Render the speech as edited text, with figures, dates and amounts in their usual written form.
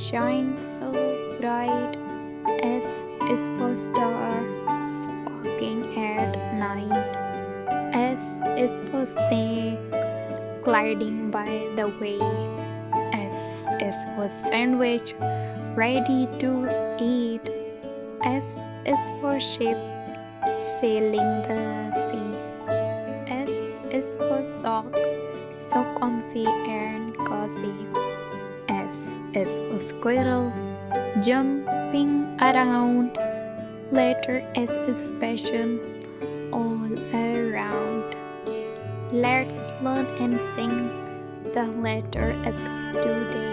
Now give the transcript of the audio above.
shine so bright. S is for star, sparkling at night. S is for snake, gliding by the way. S is for sandwich, ready to eat. S is for ship, sailing the sea. S is for sock, so comfy and cozy. S is for squirrel, jumping around. Letter S is special all around. Let's learn and sing the letter S today.